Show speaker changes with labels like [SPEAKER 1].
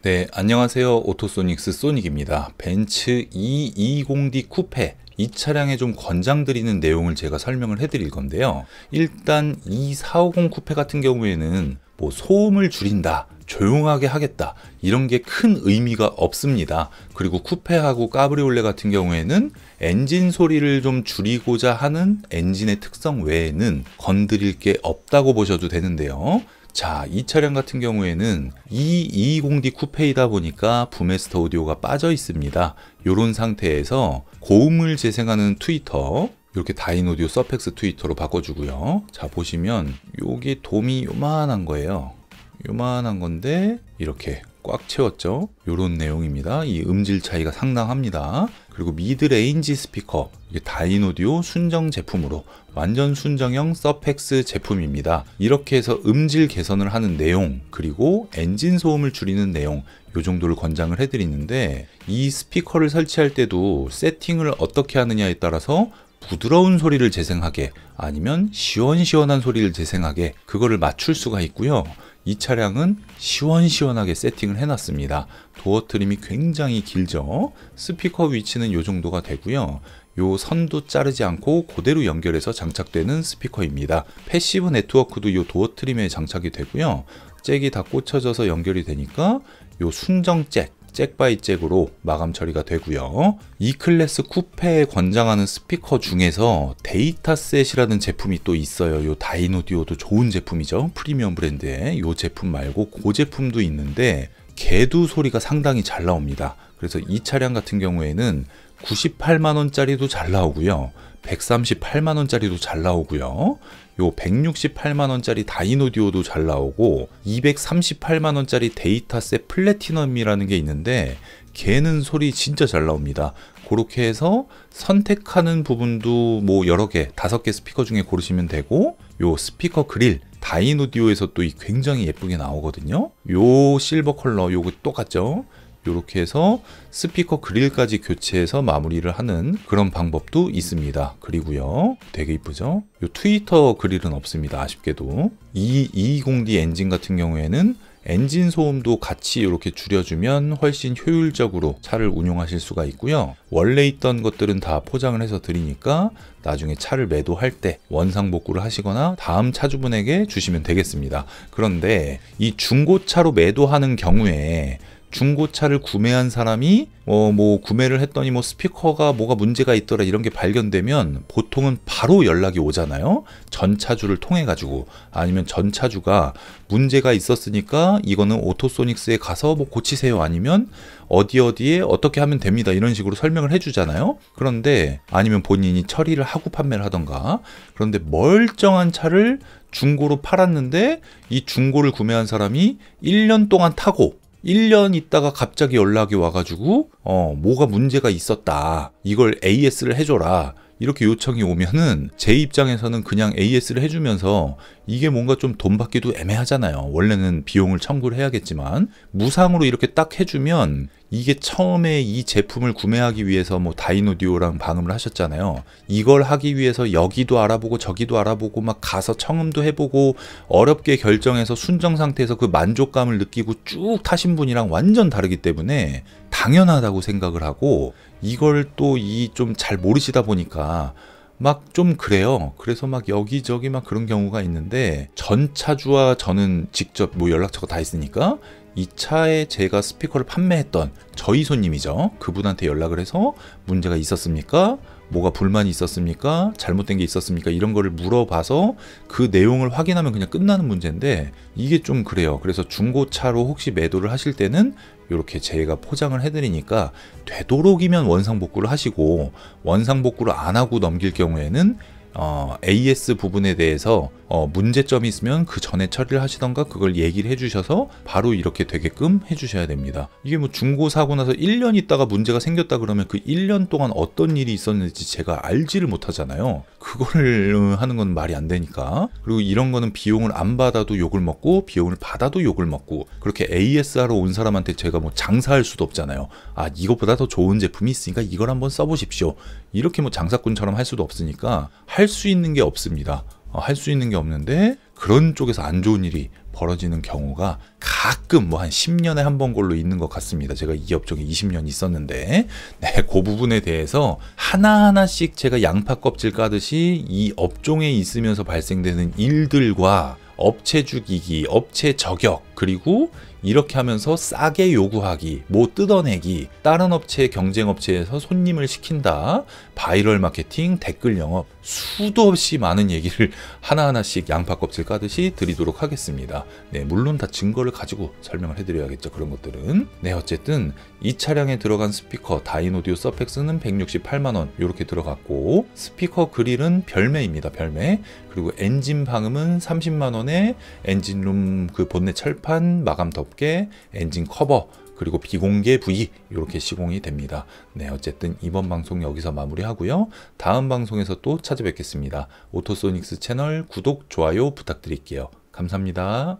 [SPEAKER 1] 네, 안녕하세요. 오토소닉스 소닉입니다. 벤츠 E220D 쿠페, 이 차량에 좀 권장드리는 내용을 제가 설명을 해드릴 건데요. 일단 E450 쿠페 같은 경우에는 뭐 소음을 줄인다, 조용하게 하겠다, 이런 게 큰 의미가 없습니다. 그리고 쿠페하고 까브리올레 같은 경우에는 엔진 소리를 좀 줄이고자 하는 엔진의 특성 외에는 건드릴 게 없다고 보셔도 되는데요. 자, 이 차량 같은 경우에는 E220D 쿠페이다 보니까 부메스터 오디오가 빠져 있습니다. 이런 상태에서 고음을 재생하는 트위터, 이렇게 다인오디오 서펙스 트위터로 바꿔주고요. 자, 보시면 요게 돔이 요만한 거예요. 요만한 건데 이렇게 꽉 채웠죠. 요런 내용입니다. 이 음질 차이가 상당합니다. 그리고 미드 레인지 스피커, 이게 다인오디오 순정 제품으로 완전 순정형 서펙스 제품입니다. 이렇게 해서 음질 개선을 하는 내용, 그리고 엔진 소음을 줄이는 내용, 요 정도를 권장을 해드리는데, 이 스피커를 설치할 때도 세팅을 어떻게 하느냐에 따라서 부드러운 소리를 재생하게, 아니면 시원시원한 소리를 재생하게, 그거를 맞출 수가 있고요. 이 차량은 시원시원하게 세팅을 해놨습니다. 도어 트림이 굉장히 길죠. 스피커 위치는 이 정도가 되고요. 요 선도 자르지 않고 그대로 연결해서 장착되는 스피커입니다. 패시브 네트워크도 이 도어 트림에 장착이 되고요. 잭이 다 꽂혀져서 연결이 되니까 요 순정 잭 바이 잭으로 마감 처리가 되고요. 이 클래스 쿠페에 권장하는 스피커 중에서 데이터셋이라는 제품이 또 있어요. 요 다인오디오도 좋은 제품이죠. 프리미엄 브랜드의 요 제품 말고 그 제품도 있는데 걔도 소리가 상당히 잘 나옵니다. 그래서 이 차량 같은 경우에는 98만원짜리도 잘 나오고요. 138만원짜리도 잘 나오고요. 요 168만원짜리 다인오디오도 잘 나오고 238만원짜리 데이터셋 플래티넘이라는 게 있는데 걔는 소리 진짜 잘 나옵니다. 그렇게 해서 선택하는 부분도 뭐 여러 개, 5개 스피커 중에 고르시면 되고, 요 스피커 그릴 다인오디오에서 또 굉장히 예쁘게 나오거든요. 요 실버 컬러 요거 똑같죠? 이렇게 해서 스피커 그릴까지 교체해서 마무리를 하는 그런 방법도 있습니다. 그리고요, 되게 이쁘죠? 이 트위터 그릴은 없습니다. 아쉽게도. 이 E220D 엔진 같은 경우에는 엔진 소음도 같이 이렇게 줄여주면 훨씬 효율적으로 차를 운용하실 수가 있고요. 원래 있던 것들은 다 포장을 해서 드리니까 나중에 차를 매도할 때 원상복구를 하시거나 다음 차주분에게 주시면 되겠습니다. 그런데 이 중고차로 매도하는 경우에 중고차를 구매한 사람이 뭐 구매를 했더니 뭐 스피커가 뭐가 문제가 있더라 이런 게 발견되면 보통은 바로 연락이 오잖아요. 전 차주를 통해 가지고, 아니면 전 차주가 문제가 있었으니까 이거는 오토소닉스에 가서 뭐 고치세요, 아니면 어디에 어떻게 하면 됩니다, 이런 식으로 설명을 해주잖아요. 그런데 아니면 본인이 처리를 하고 판매를 하던가. 그런데 멀쩡한 차를 중고로 팔았는데 이 중고를 구매한 사람이 1년 동안 타고 1년 있다가 갑자기 연락이 와가지고 뭐가 문제가 있었다, 이걸 AS를 해줘라, 이렇게 요청이 오면은 제 입장에서는 그냥 AS를 해주면서 이게 뭔가 좀 돈 받기도 애매하잖아요. 원래는 비용을 청구를 해야겠지만 무상으로 이렇게 딱 해주면, 이게 처음에 이 제품을 구매하기 위해서 뭐 다인오디오랑 방음을 하셨잖아요. 이걸 하기 위해서 여기도 알아보고 저기도 알아보고 막 가서 청음도 해보고 어렵게 결정해서 순정 상태에서 그 만족감을 느끼고 쭉 타신 분이랑 완전 다르기 때문에 당연하다고 생각을 하고, 이걸 또 이 좀 잘 모르시다 보니까 막 좀 그래요. 그래서 막 여기저기 막 그런 경우가 있는데, 전 차주와 저는 직접 뭐 연락처가 다 있으니까 이 차에 제가 스피커를 판매했던 저희 손님이죠. 그분한테 연락을 해서 문제가 있었습니까? 뭐가 불만이 있었습니까? 잘못된 게 있었습니까? 이런 거를 물어봐서 그 내용을 확인하면 그냥 끝나는 문제인데, 이게 좀 그래요. 그래서 중고차로 혹시 매도를 하실 때는 이렇게 제가 포장을 해드리니까 되도록이면 원상복구를 하시고, 원상복구를 안 하고 넘길 경우에는 AS 부분에 대해서 문제점이 있으면 그 전에 처리를 하시던가 그걸 얘기를 해주셔서 바로 이렇게 되게끔 해주셔야 됩니다. 이게 뭐 중고 사고 나서 1년 있다가 문제가 생겼다 그러면 그 1년 동안 어떤 일이 있었는지 제가 알지를 못하잖아요. 그거를 하는 건 말이 안 되니까. 그리고 이런 거는 비용을 안 받아도 욕을 먹고 비용을 받아도 욕을 먹고, 그렇게 AS 하러 온 사람한테 제가 뭐 장사할 수도 없잖아요. 아, 이것보다 더 좋은 제품이 있으니까 이걸 한번 써보십시오, 이렇게 뭐 장사꾼처럼 할 수도 없으니까 할 수 있는 게 없습니다. 할 수 있는 게 없는데, 그런 쪽에서 안 좋은 일이 벌어지는 경우가 가끔 뭐 한 10년에 한 번 걸로 있는 것 같습니다. 제가 이 업종에 20년 있었는데, 네, 그 부분에 대해서 하나하나씩 제가 양파 껍질 까듯이 이 업종에 있으면서 발생되는 일들과 업체 죽이기, 업체 저격, 그리고 이렇게 하면서 싸게 요구하기, 뭐 뜯어내기, 다른 업체, 경쟁 업체에서 손님을 시킨다, 바이럴 마케팅, 댓글 영업, 수도 없이 많은 얘기를 하나하나씩 양파 껍질 까듯이 드리도록 하겠습니다. 네, 물론 다 증거를 가지고 설명을 해드려야겠죠. 그런 것들은. 네, 어쨌든 이 차량에 들어간 스피커 다인오디오 서펙스는 168만원 이렇게 들어갔고, 스피커 그릴은 별매입니다. 별매. 그리고 엔진 방음은 30만원에 엔진룸 그 본넷 철판, 마감 덮개, 엔진 커버, 그리고 비공개 부위 이렇게 시공이 됩니다. 네, 어쨌든 이번 방송 여기서 마무리하고요. 다음 방송에서 또 찾아뵙겠습니다. 오토소닉스 채널 구독, 좋아요 부탁드릴게요. 감사합니다.